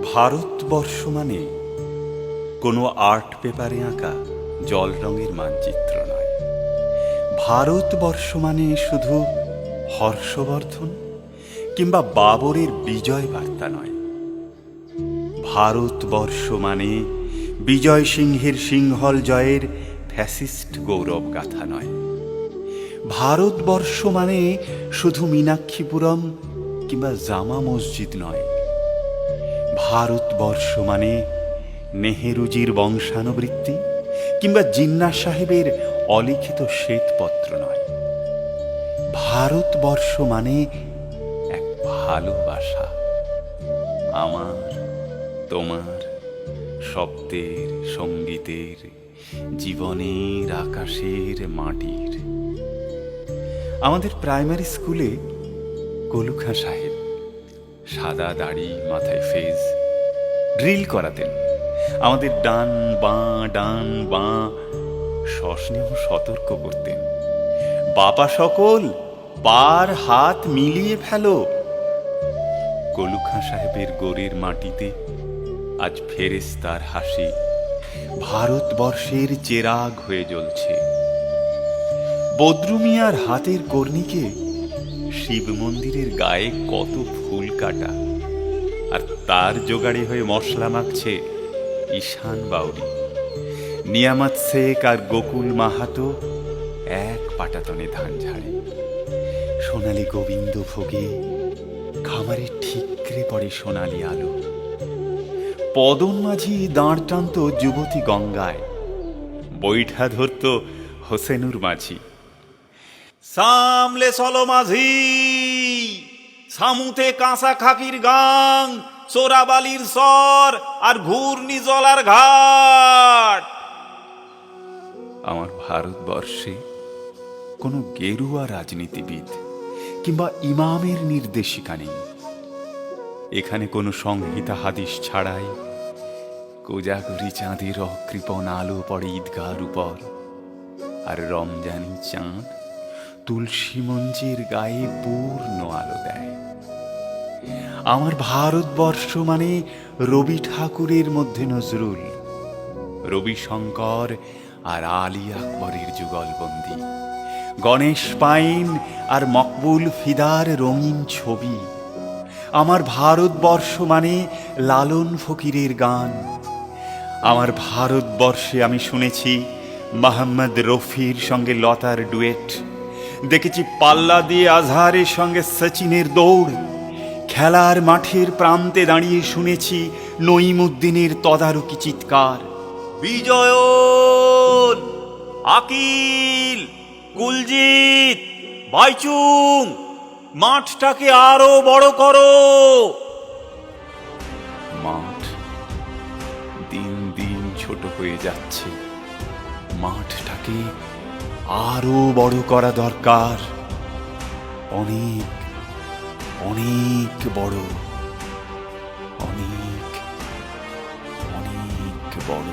ভারতবর্ষ মানে কোনো আর্ট পেপারে আঁকা জল রঙের মানচিত্র নয়। ভারতবর্ষ মানে শুধু হর্ষবর্ধন কিংবা বাবরের বিজয় বার্তা নয়। ভারতবর্ষ মানে বিজয় সিংহের সিংহল জয়ের ফ্যাসিস্ট গৌরব গাথা নয়। ভারতবর্ষ মানে শুধু মীনাক্ষীপুরম কিংবা জামা মসজিদ নয়। ভারতবর্ষ মানে নেহেরুজির বংশানুবৃত্তি কিংবা জিন্না সাহেবের অলিখিত শ্বেতপত্র নয়। ভারতবর্ষ মানে এক ভালোবাসা, আমার, তোমার, শব্দের, সঙ্গীতের, জীবনের, আকাশের, মাটির। আমাদের প্রাইমারি স্কুলে কলুখা সাহেব সাদা দাড়ি, মাথায় ফেজ, ড্রিল করাতেন। আমাদের ডান বাঁ সস্নেহ সতর্ক করতেন, বাবা সকল পার হাত মিলিয়ে ফেলো। কলুখা সাহেবের গোরের মাটিতে আজ ফেরেশতার হাসি ভারতবর্ষের চেরাগ হয়ে জ্বলছে। বদরু মিয়ার হাতের কর্ণিকে শিব মন্দিরের গায়ে কত ফুল কাটা, আর তার জোগাড়ে হয়ে মশলা মাখছে ঈশান বাউরি। নিয়ামত শেখ আর গোকুল মাহাতো এক পাটাতনে ধান ঝাড়ে। সোনালী গোবিন্দ ভোগে খামারে ঠিকরে পড়ে সোনালি আলো। পদন মাঝি দাঁড় টানত যুবতী গঙ্গায়, বৈঠা ধরত হোসেনুর মাঝি। সামলে চলো মাঝি, সামুতে কাঁচা খাকির গাং, চোরাবালির সর আর ঘূর্ণি জলার ঘাট। আমার ভারতবর্ষে কোনো গেরুয়া রাজনীতিবিদ কিংবা ইমামের নির্দেশিকা নেই। এখানে কোনো সংহিতা হাদিস ছাড়াই কোজাগরি চাঁদের অকৃপণ আলো পড়ে ঈদগার উপর, আর রমজানি চাঁদ তুলসী মঞ্চের গায়ে পূর্ণ আলো দেয়। আমার ভারতবর্ষ মানে রবি ঠাকুরের মধ্যে নজরুল, রবি শঙ্কর আর আলী আকবরের যুগলবন্দি, গণেশ পাইন আর মকবুল ফিদার রঙিন ছবি। আমার ভারতবর্ষ মানে লালন ফকিরের গান। আমার ভারতবর্ষে আমি শুনেছি মোহাম্মদ রফির সঙ্গে লতার ডুয়েট, দেখেছি পাল্লা দিয়ে আজহারের সঙ্গে সচিনের দৌড়, খেলার মাঠের প্রান্তে দাঁড়িয়ে শুনেছি নঈমুদ্দিনের তদারকি চিৎকার, বিজয়ন, আকিল, কুলজিৎ, বাইচুং, মাঠটাকে আরো বড় করো। মাঠ দিন দিন ছোট হয়ে যাচ্ছে, মাঠটাকে আরো বড় করা দরকার, অনেক অনেক বড়, অনেক অনেক বড়।